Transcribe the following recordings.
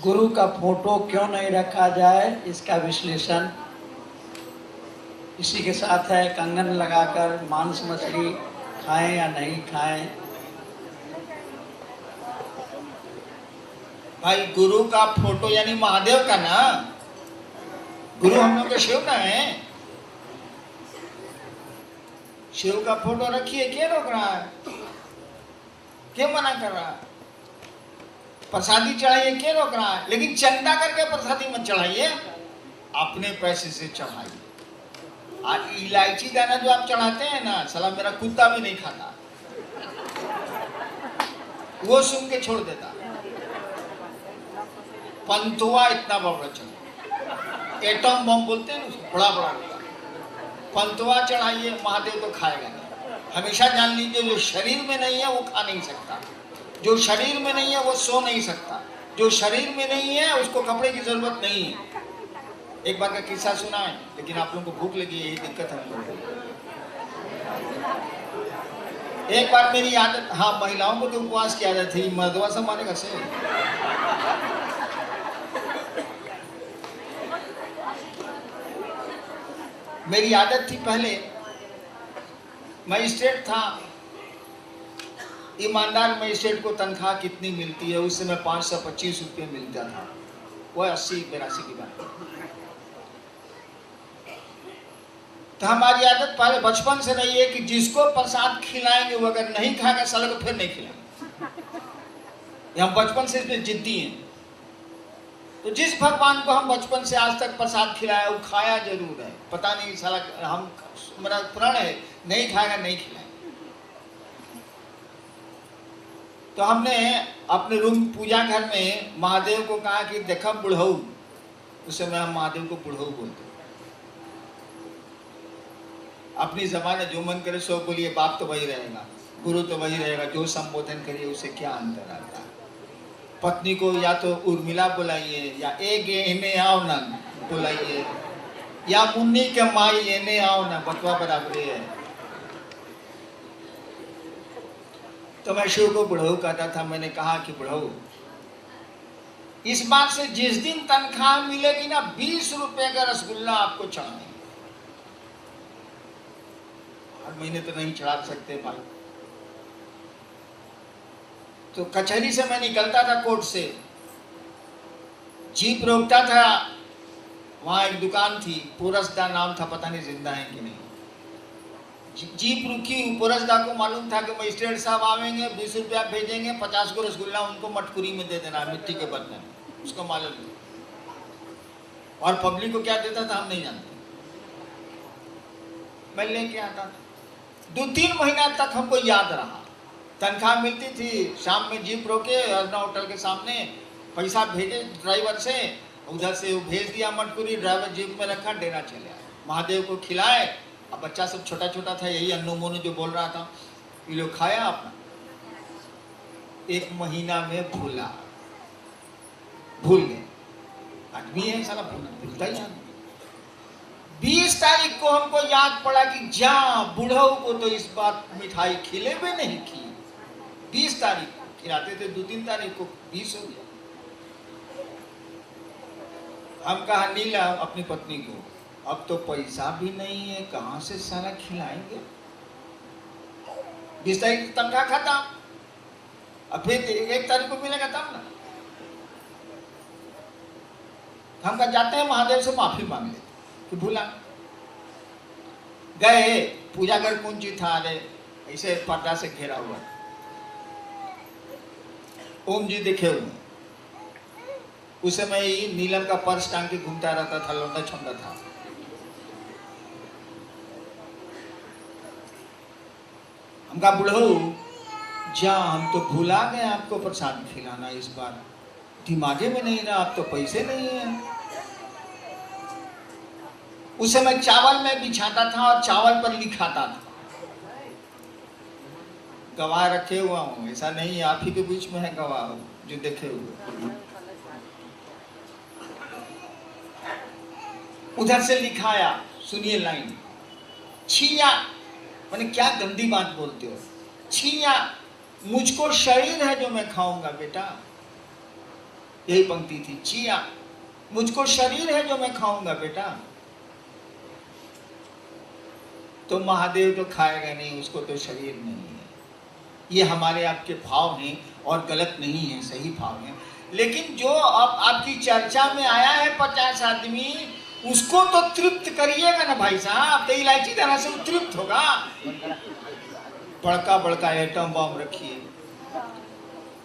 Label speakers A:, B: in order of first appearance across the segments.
A: गुरु का फोटो क्यों नहीं रखा जाए, इसका विश्लेषण इसी के साथ है। कंगन लगाकर मांस मछली खाएं या नहीं खाएं।
B: भाई गुरु का फोटो यानी महादेव का ना, गुरु हम लोग के शिव ना है। शिव का फोटो रखिए, क्या रोक रहा है, क्या मना कर रहा है? प्रसादी चढ़ाइए, क्या रोक रहा है? लेकिन चंदा करके प्रसादी मत चढ़ाइए, अपने पैसे से चढ़ाइए। इलायची दाना जो आप चढ़ाते हैं ना, साला मेरा कुत्ता भी नहीं खाता, वो सुन के छोड़ देता। पंतुआ इतना बड़ा चढ़ा, एटम बम बोलते हैं ना, बड़ा बड़ा पंतुआ चढ़ाइए, महादेव तो खाएगा नहीं। हमेशा जान लीजिए, जो शरीर में नहीं है वो खा नहीं सकता, जो शरीर में नहीं है वो सो नहीं सकता, जो शरीर में नहीं है उसको कपड़े की जरूरत नहीं है। एक बार का किस्सा सुना है, लेकिन आप लोगों को भूख लगी है, यही दिक्कत है हम लोगों को। एक बार मेरी आदत, हाँ महिलाओं को तो उपवास की आदत थी, मर्दवा सब मानेगा से। मेरी आदत थी, पहले मजिस्ट्रेट था, ईमानदार मजिस्ट्रेट को तनख्वाह कितनी मिलती है उस समय 525 रुपये मिलता था, वो 80-82 की बात। तो हमारी आदत पहले बचपन से रही है कि जिसको प्रसाद खिलाएंगे वो अगर नहीं खाएगा साले को फिर नहीं खिलाएंगे। हम बचपन से इसमें जिद्दी हैं। तो जिस भगवान को हम बचपन से आज तक प्रसाद खिलाया वो खाया जरूर है, पता नहीं साला हम, मेरा प्रण है नहीं खाएगा नहीं खिलाएगा। तो हमने अपने रूम पूजा घर में महादेव को कहा कि देखा बुढ़ऊ, उस समय हम महादेव को बुढ़ऊ बोलते। अपनी जबान में जो मन करे सो बोलिए, बाप तो वही रहेगा, गुरु तो वही रहेगा, जो संबोधन करिए उसे क्या अंतर आता है। पत्नी को या तो उर्मिला बुलाइए, या एक इन्हें आओ ना बुलाइए, या मुन्नी के माई इन्हें आओ ना, बतवा बराबर है। तो मैं शिव को बुढ़ऊ कहता था। मैंने कहा कि बुढ़ऊ, इस बात से जिस दिन तनख्वाह मिलेगी ना, 20 रुपए का रसगुल्ला आपको चढ़ाएंगे। हर महीने तो नहीं चढ़ा सकते भाई। तो कचहरी से मैं निकलता था, कोर्ट से जीप रोकता था, वहां एक दुकान थी, पुरसदा नाम था, पता नहीं जिंदा है कि नहीं। जीप रुकी, पुरसदा को मालूम था कि मजिस्ट्रेट साहब आवेंगे, 20 रुपया भेजेंगे, 50 को रसगुल्ला उनको मटकुरी में दे देना, मिट्टी के बर्तन, उसको मालूम नहीं। और पब्लिक को क्या देता था हम नहीं जानते। मैं लेके आता था, 2-3 महीना तक हमको याद रहा। तनख्वाह मिलती थी, शाम में जीप रोके अर्ना होटल के सामने, पैसा भेजे ड्राइवर से, उधर से वो भेज दिया मटकुरी, ड्राइवर जीप में रखा, डेरा चले आए, महादेव को खिलाए। अब बच्चा सब छोटा छोटा था, यही अन्नू मोनू जो बोल रहा था, ये लोग खाया अपना। 1 महीना में भूल गए। आदमी है साला, भूलता ही नहीं। 20 तारीख को हमको याद पड़ा कि जा बुढ़ऊ को तो इस बार मिठाई खिले भी नहीं की। 20 तारीख को खिलाते थे, 2-3 तारीख को 20 हो गया। हम कहा नीला अपनी पत्नी को, अब तो पैसा भी नहीं है, कहां से सारा खिलाएंगे। 20 तारीख तनख्वाह खत्म, अब फिर 1 तारीख को मिलेगा तब ना। हम कहा जाते हैं महादेव से माफी मांग लेते कि भूला। गए, पूजा घर कुंजी था, अरे ऐसे पर्दा से घेरा हुआ, ओम जी दिखे हुए। उस समय ही नीलम का पर्स टांग के घूमता रहता था, लौंडा छौंडा था। हम कहा बुढ़ऊ जा, हम तो भूला गए आपको प्रसाद खिलाना, इस बार दिमागे में नहीं रहा, आप तो पैसे नहीं है। उस समय चावल में बिछाता था और चावल पर लिखाता था। गवाह रखे हुआ हूं, ऐसा नहीं आप ही के बीच में है गवाह जो देखे हुए। उधर से लिखाया, सुनिए लाइन, छिया, मैंने क्या गंदी बात बोलते हो, छिया मुझको शरीर है जो मैं खाऊंगा बेटा, यही पंक्ति थी, चिया मुझको शरीर है जो मैं खाऊंगा बेटा। तो महादेव तो खाएगा नहीं, उसको तो शरीर नहीं है। ये हमारे आपके भाव हैं और गलत नहीं है, सही भाव है। लेकिन जो अब आपकी चर्चा में आया है 50 आदमी, उसको तो तृप्त करिएगा ना भाई साहब। तो इलायची दाना से तृप्त होगा? बड़का बड़का आइटम बम रखिए,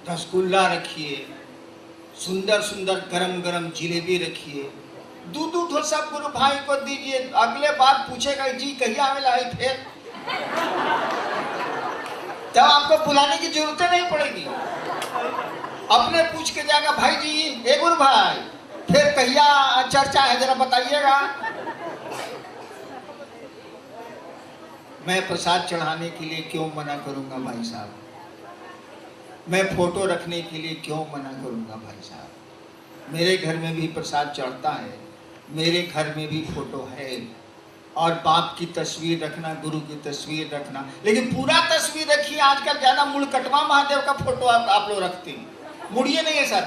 B: रसगुल्ला रखिए, सुंदर सुंदर गरम गरम जिलेबी रखिए, दूध दूध सब गुरु भाई को दीजिए। अगले बार पूछेगा जी कहिया आवेला है फिर, तब आपको बुलाने की जरूरत नहीं पड़ेगी। अपने पूछ के जाएगा भाई जी ए गुरु भाई फिर कहिया चर्चा है जरा बताइएगा। मैं प्रसाद चढ़ाने के लिए क्यों मना करूंगा भाई साहब? मैं फोटो रखने के लिए क्यों मना करूंगा भाई साहब? मेरे घर में भी प्रसाद चढ़ता है, मेरे घर में भी फोटो है। और बाप की तस्वीर रखना, गुरु की तस्वीर रखना, लेकिन पूरा तस्वीर रखिए। आजकल ज्यादा मुड़कटवा महादेव का फोटो आप लोग रखते हैं, मुड़िए नहीं है सर,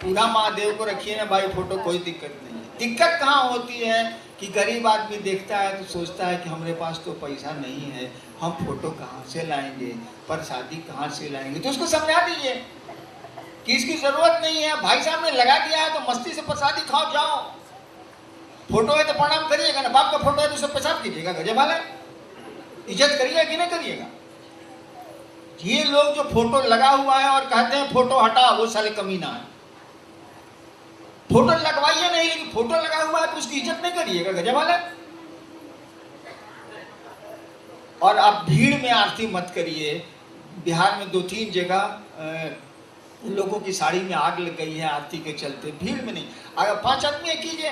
B: पूरा महादेव को रखिए ना भाई फोटो, कोई दिक्कत नहीं है। दिक्कत कहाँ होती है कि गरीब आदमी देखता है तो सोचता है कि हमारे पास तो पैसा नहीं है, हम फोटो कहाँ से लाएंगे, प्रसादी कहाँ से लाएंगे। तो उसको समझा दीजिए कि इसकी जरूरत नहीं है, भाई साहब ने लगा दिया है तो मस्ती से प्रसादी खाओ जाओ। फोटो है तो प्रणाम करिएगा ना, बाप का फोटो है तो सब पेशाब कीजिएगा, गजब वाला इज्जत करिएगा कि नहीं करिएगा। ये लोग जो फोटो लगा हुआ है और कहते हैं फोटो हटा, वो साले कमीना है। फोटो लगवाइए नहीं, लेकिन फोटो लगा हुआ है तो उसकी इज्जत नहीं करिएगा, गजब वाला। और आप भीड़ में आरती मत करिए। बिहार में 2-3 जगह लोगों की साड़ी में आग लग गई है आरती के चलते। भीड़ में नहीं, अगर 5 आदमी कीजिए,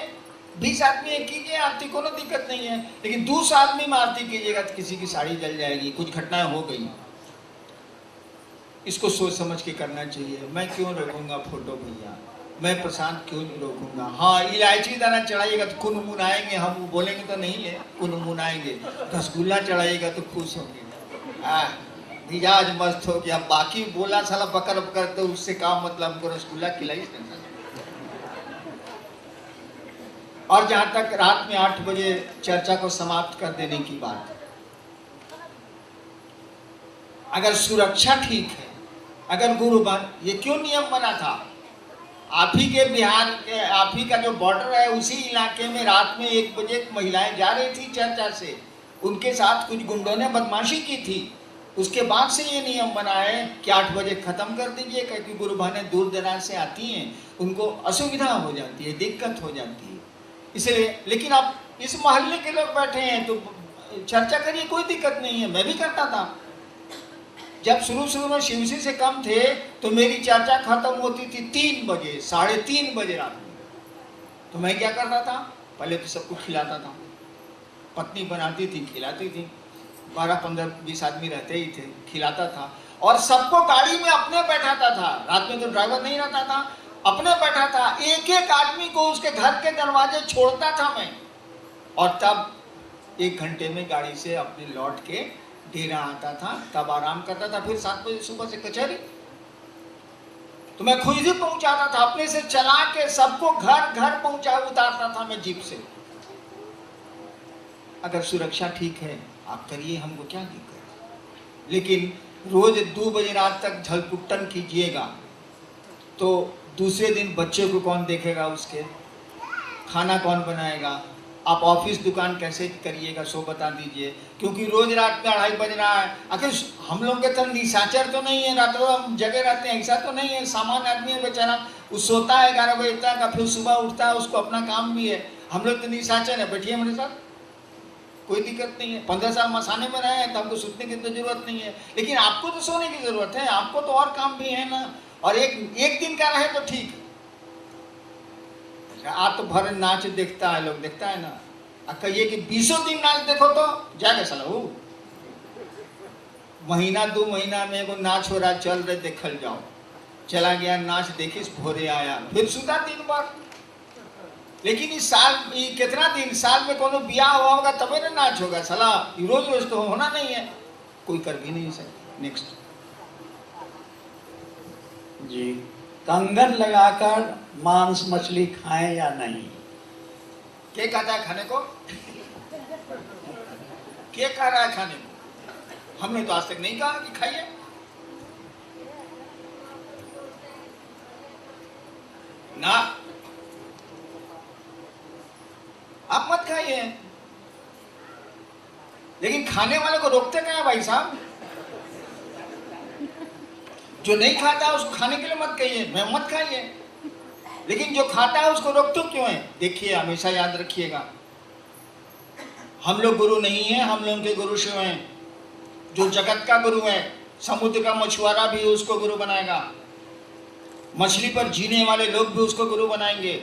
B: 20 आदमी कीजिए आरती, कोनो दिक्कत नहीं है। लेकिन 200 आदमी में आरती कीजिएगा तो किसी की साड़ी जल जाएगी, कुछ घटनाएं हो गई। इसको सोच समझ के करना चाहिए। मैं क्यों रोकूंगा फोटो भैया, मैं प्रसाद क्यों नहीं रोकूंगा। हाँ, इलायची दाना चढ़ाइएगा तो कुन मुनाएंगे, हम बोलेंगे तो नहीं ले, कुन मुनाएंगे। रसगुल्ला चढ़ाइएगा तो खुश होंगे, मिजाज मस्त हो गया। बाकी बोला साला बकर बकर, तो उससे काम मतलब, हमको रसगुल्ला खिलाई। और जहां तक रात में 8 बजे चर्चा को समाप्त कर देने की बात, अगर सुरक्षा ठीक है, अगर गुरु बन, ये क्यों नियम बना था? आप ही के बिहार के, आप ही का जो बॉर्डर है उसी इलाके में रात में 1 बजे महिलाएं जा रही थी चर्चा से, उनके साथ कुछ गुंडों ने बदमाशी की थी। उसके बाद से ये नियम बना है कि 8 बजे खत्म कर दीजिए, क्योंकि गुरु बहनें दूर दराज से आती हैं, उनको असुविधा हो जाती है, दिक्कत हो जाती है, इसलिए। लेकिन अब इस मोहल्ले के लोग बैठे हैं तो चर्चा करिए, कोई दिक्कत नहीं है। मैं भी करता था जब शुरू में शिवसी से कम थे, तो मेरी चर्चा खत्म होती थी 3 बजे, 3:30 बजे रात में। तो मैं क्या करता था, पहले तो सबको खिलाता था, पत्नी बनाती थी, खिलाती थी, 12, 15, 20 आदमी रहते ही थे, खिलाता था। और सबको गाड़ी में अपने बैठाता था, रात में तो ड्राइवर नहीं रहता था, अपने बैठा था। एक एक आदमी को उसके घर के दरवाजे छोड़ता था मैं, और तब 1 घंटे में गाड़ी से अपने लौट के डेरा आता था, तब आराम करता था। फिर 7 बजे सुबह से कचहरी। तो मैं खुद ही पहुंचाता था, अपने से चला के सबको घर घर पहुंचा उतारता था मैं जीप से। अगर सुरक्षा ठीक है आप करिए, हमको क्या दिक्कत। लेकिन रोज 2 बजे रात तक झलपुट्टन कीजिएगा तो दूसरे दिन बच्चे को कौन देखेगा, उसके खाना कौन बनाएगा, आप ऑफिस दुकान कैसे करिएगा, सो बता दीजिए। क्योंकि रोज रात में 2:30 बज रहा है। आखिर हम लोग के तरह निशाचर तो नहीं है, रातों हम जगह रहते हैं, ऐसा तो नहीं है। सामान्य आदमी है बेचारा, वो सोता है 11 बजे तक, फिर सुबह उठता है, उसको अपना काम भी है। हम लोग तो निशाचर है, बैठिए मेरे साथ, कोई दिक्कत नहीं है। 15 साल मसाने में रहे हैं तो हमको सोने की तो जरूरत नहीं है। लेकिन आपको तो सोने की जरूरत है, आपको तो और काम भी है ना। और एक दिन का रहे तो ठीक। रात भर नाच देखता है लोग, देखता है ना। कहिए कि 20 दिन नाच देखो तो जाएगा साला वो। महीना 2 महीना में एगो नाच हो रहा, चल रहे देखल जाओ, चला गया नाच देखिस, भोरे आया, फिर सुधा दिन भर। लेकिन इस साल कितना दिन, साल में कोनो ब्याह हुआ होगा तबे ना नाच होगा साला, रोज रोज तो होना नहीं है, कोई कर भी नहीं सकता। नेक्स्ट
A: जी, कंगन लगाकर मांस मछली खाएं या नहीं?
B: क्या कहता है खाने को? क्या कह रहा है खाने को? हमने तो आज तक नहीं कहा कि खाइए। ना, आप मत खाइए। लेकिन खाने वाले को रोकते क्या है भाई साहब? जो नहीं खाता है उसको खाने के लिए मत कहिए, मैं मत खाइए। लेकिन जो खाता है उसको रोकते क्यों है? देखिए, हमेशा याद रखिएगा, हम लोग गुरु नहीं है, हम लोग के गुरु शिव हैं। जो जगत का गुरु है, समुद्र का मछुआरा भी उसको गुरु बनाएगा, मछली पर जीने वाले लोग भी उसको गुरु बनाएंगे,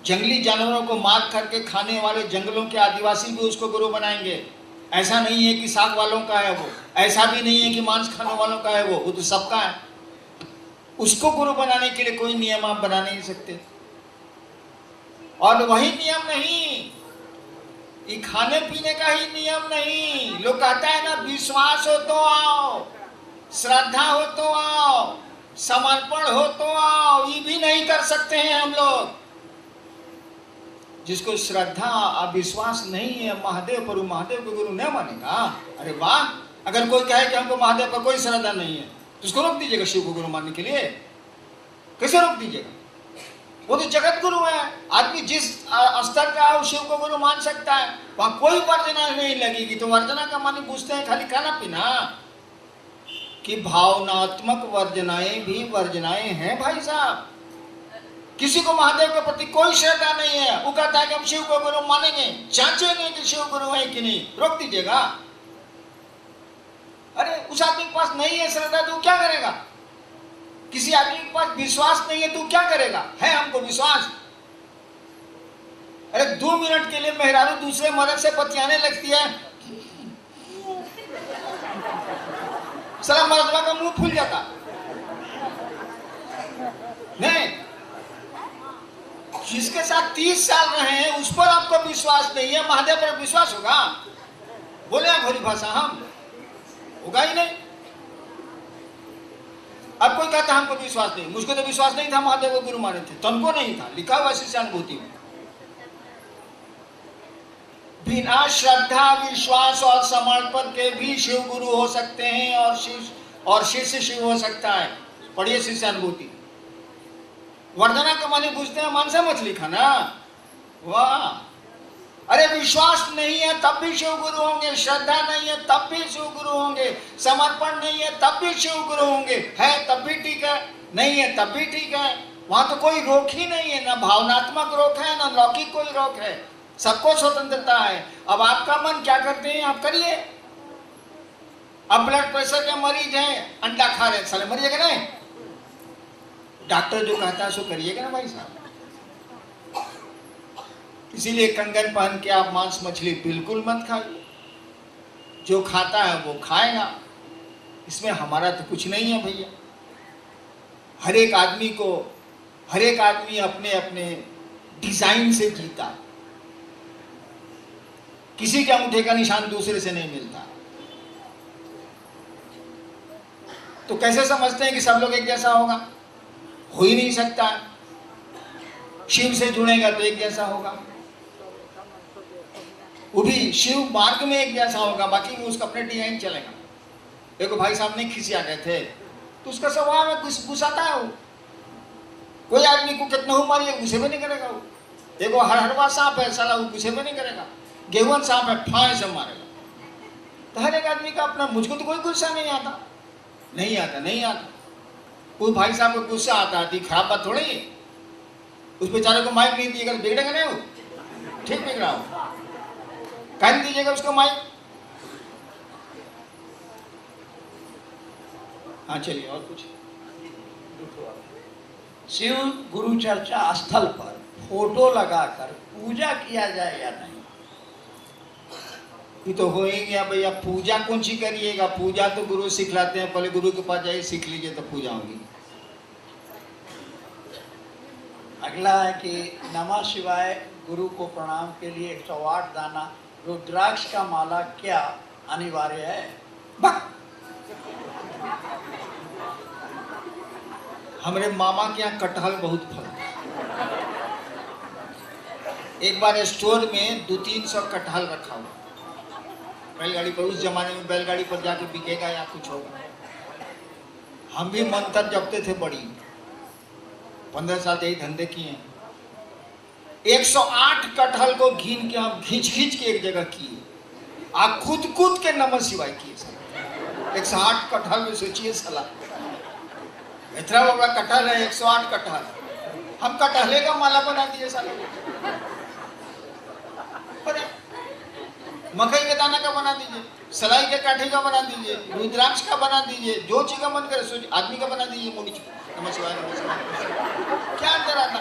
B: जंगली जानवरों को मार करके खाने वाले जंगलों के आदिवासी भी उसको गुरु बनाएंगे। ऐसा नहीं है कि साग वालों का है वो, ऐसा भी नहीं है कि मांस खाने वालों का है वो तो सबका है। उसको गुरु बनाने के लिए कोई नियम आप बना नहीं सकते। और वही नियम नहीं, ये खाने पीने का ही नियम नहीं। लोग कहता है ना, विश्वास हो तो आओ, श्रद्धा हो तो आओ, समर्पण हो तो आओ, ये भी नहीं कर सकते हैं हम लोग। जिसको श्रद्धा और विश्वास नहीं है महादेव पर, महादेव को गुरु नहीं मानेगा। अरे वाह, अगर कोई कहे कि हमको महादेव पर कोई श्रद्धा नहीं है तो उसको रोक दीजिएगा शिव को गुरु मानने के लिए। कैसे रोक दीजिएगा? वो तो जगत गुरु है। आदमी जिस स्तर का है शिव को गुरु मान सकता है, वहां कोई वर्जना नहीं लगेगी। तो वर्जना का मानी पूछते हैं खाली खाना पीना, कि भावनात्मक वर्जनाएं भी वर्जनाएं हैं भाई साहब। किसी को महादेव के प्रति कोई श्रद्धा नहीं है, वो कहता है कि हम शिव को गुरु मानेंगे, जांचेंगे कि शिव गुरु है कि नहीं, रोक दीजिएगा। अरे उस आदमी के पास नहीं है श्रद्धा तो क्या करेगा? किसी आदमी के पास विश्वास नहीं है तो क्या करेगा? है हमको विश्वास। अरे 2 मिनट के लिए मेहरारू दूसरे मर्द से बतियाने लगती है, साला मर्दवा का मुंह फूल जाता नहीं। जिसके साथ 30 साल रहे हैं उस पर आपको विश्वास नहीं है, महादेव पर विश्वास होगा? बोले आप भरी भाषा, हम होगा ही नहीं। अब कोई कहता हमको विश्वास नहीं, मुझको तो विश्वास नहीं था, महादेव को गुरु माने थे, तुमको नहीं था, लिखा हुआ शिष्यानुभूति में। बिना श्रद्धा विश्वास और समर्पण के भी शिव गुरु हो सकते हैं और शिष्य शिव हो सकता है। पढ़िए शिष्यानुभूति। वर्धना का माने पूछते हैं मांसा मछली खाना, वाह। अरे विश्वास नहीं है तब भी शिव गुरु होंगे, श्रद्धा नहीं है तब भी शिव गुरु होंगे, समर्पण नहीं है तब भी शिव गुरु होंगे, है तब भी ठीक है, नहीं है तब भी ठीक है। वहां तो कोई रोक ही नहीं है, ना भावनात्मक रोक है ना लौकिक कोई रोक है, सबको स्वतंत्रता है। अब आपका मन क्या करते हैं आप करिए। अब ब्लड प्रेशर के मरीज हैं, अंडा खा रहे, साले मरिएगा नहीं, डॉक्टर जो कहता है सो करिएगा ना भाई साहब। इसीलिए कंगन पहन के आप मांस मछली बिल्कुल मत खाइए। जो खाता है वो खाएगा, इसमें हमारा तो कुछ नहीं है भैया। हर एक आदमी अपने अपने डिजाइन से जीता है। किसी के अंगूठे का निशान दूसरे से नहीं मिलता। तो कैसे समझते हैं कि सब लोग एक जैसा होगा? हो ही नहीं सकता। शिव से जुड़ेगा तो एक जैसा होगा, वो भी शिव मार्ग में एक जैसा होगा, बाकी वो उसका अपने डिजाइन चलेगा। देखो भाई साहब नहीं खिसिया गए थे तो उसका स्वभाव है गुस्साता है वो। कोई आदमी को कितना हो मारिए गुस्से में नहीं करेगा वो। देखो हरहरवा सांप है, साला वो गुस्से में नहीं करेगा। गेहूं सांप है, फाय से मारेगा। तो हर एक आदमी का अपना, मुझको तो कोई गुस्सा नहीं आता। कोई भाई साहब को गुस्सा आता है, खराब बात थोड़ी है। उस बेचारे को माइक नहीं दिएगा तो बिगड़ेगा नहीं वो, ठीक बिगड़ा हो, कह दीजिएगा उसको माइक। हाँ चलिए और कुछ।
A: शिव गुरु चर्चा स्थल पर फोटो लगाकर पूजा किया जाए या नहीं?
B: ये तो हो ही गया भैया। पूजा कौन सी करिएगा? पूजा तो गुरु सिखलाते हैं, पहले गुरु के पास जाइए सीख लीजिए तो पूजा होगी।
A: अगला है कि नमः शिवाय गुरु को प्रणाम के लिए 108 दाना रुद्राक्ष का माला क्या अनिवार्य है?
B: हमारे मामा के यहाँ कटहल बहुत फलता है। एक बार स्टोर में 200-300 कटहल रखा हुआ बैलगाड़ी पर। उस जमाने में बैलगाड़ी पर जाके बिकेगा या कुछ होगा। हम भी मंत्र जपते थे बड़ी, 15 साल यही धंधे किए हैं। 108 कटहल को गिन के हम खींच खींच के एक जगह किए, आप खुद खुद के नमः शिवाय किए सर। 108 कटहल में सोचिए साला, इतना बड़ा कटहल है, 108 कटहल, हम कटहले का माला बना दिए साला। मकई के दाना का बना दीजिए, सलाई के काठे का बना दीजिए, रुद्राक्ष का बना दीजिए, जो चीज का मन करे सोचिए, आदमी का बना दीजिए। मोड़ी नमः शिवाय नमः शिवाय, क्या अंतर आता?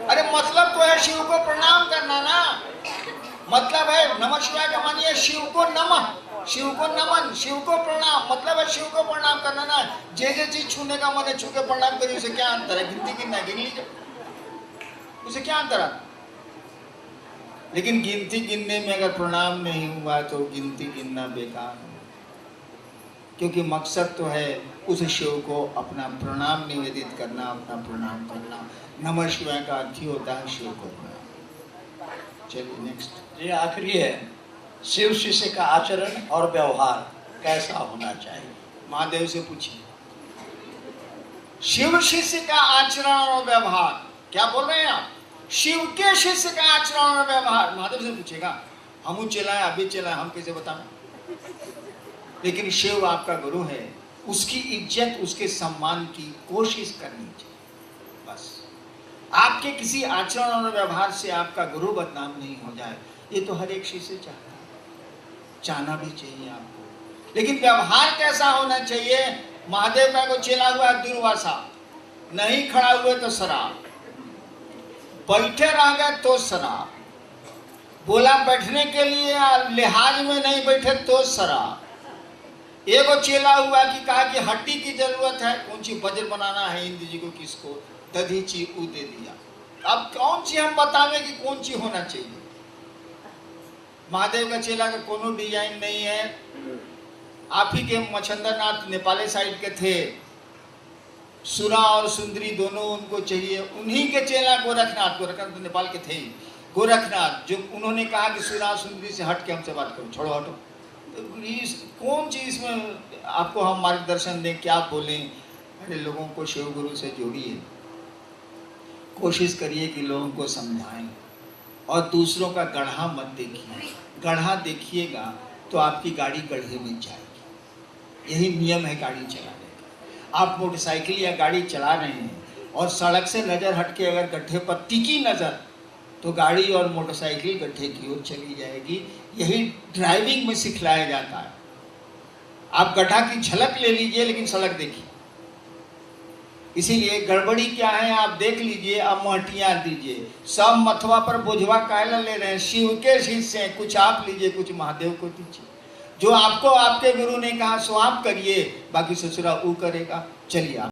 B: अरे मतलब तो है शिव को प्रणाम करना ना, मतलब है नमः शिवाय का मानिए शिव को नमः, शिव को नमन, शिव को प्रणाम, मतलब है शिव को प्रणाम करना ना। जे चीज छूने का मन है छू के प्रणाम करिए, उसे क्या अंतर है? गिनती गिनना गिन लीजिए, उसे क्या अंतर है? लेकिन गिनती गिनने में अगर प्रणाम नहीं हुआ तो गिनती गिनना बेकार है, क्योंकि मकसद तो है उस शिव को अपना प्रणाम निवेदित करना, अपना प्रणाम करना। नमः शिवाय का अर्थ ही होता है शिव को प्रणाम। चलिए नेक्स्ट।
A: ये आखिरी है, शिव शिष्य का आचरण और व्यवहार कैसा होना चाहिए?
B: महादेव से पूछिए। शिव शिष्य का आचरण और व्यवहार, क्या बोल रहे हैं आप? शिव के शिष्य का आचरण और व्यवहार महादेव से पूछेगा। हम चलाए, अभी चलाए, हम कैसे बताएं? लेकिन शिव आपका गुरु है, उसकी इज्जत, उसके सम्मान की कोशिश करनी चाहिए। बस आपके किसी आचरण और व्यवहार से आपका गुरु बदनाम नहीं हो जाए, ये तो हर एक शिष्य चाहता है, चाहना भी चाहिए आपको। लेकिन व्यवहार कैसा होना चाहिए? महादेव का को चला हुआ दुर्वासा, नहीं खड़ा हुए तो शराब, बैठे रह गए तो शराब, बोला बैठने के लिए लिहाज में नहीं बैठे तो शराब। एगो चेला हुआ कि कहा कि हड्डी की जरूरत है, कौन सी वज्र बनाना है इंद्र जी को, किसको दधीची ऊ दे दिया। अब कौन सी हम बतावे कि कौन सी होना चाहिए? महादेव का चेला का कोनो डिजाइन नहीं है। आप ही के मच्छंदर नाथ नेपाली साइड के थे, सुरा और सुंदरी दोनों उनको चाहिए। उन्हीं के चेला गोरखनाथ, गोरखनाथ तो नेपाल के थे, गोरखनाथ, जो उन्होंने कहा कि सुरा और सुंदरी से हट के हमसे बात करो, छोड़ो हटो। कौन चीज में आपको हम मार्गदर्शन दें, क्या बोलें? अरे लोगों को शिव गुरु से जोड़िए, कोशिश करिए कि लोगों को समझाएं, और दूसरों का गढ़ा मत देखिए। गढ़ा देखिएगा तो आपकी गाड़ी गड्ढे में जाएगी। यही नियम है गाड़ी चलाने का। आप मोटरसाइकिल या गाड़ी चला रहे हैं और सड़क से नज़र हट के अगर गड्ढे पर टिकी नज़र, तो गाड़ी और मोटरसाइकिल गड्ढे की ओर चली जाएगी। यही ड्राइविंग में सिखलाया जाता है। आप गड्ढा की झलक ले लीजिए लेकिन सड़क देखिए। इसीलिए गड़बड़ी क्या है आप देख लीजिए, अब महटियाँ दीजिए। सब मथवा पर बोझवा कायला ले रहे हैं, शिव के शिष्य हैं, कुछ आप लीजिए, कुछ महादेव को दीजिए। जो आपको आपके गुरु ने कहा सो आप करिए, बाकी ससुरा वो करेगा। चलिए आप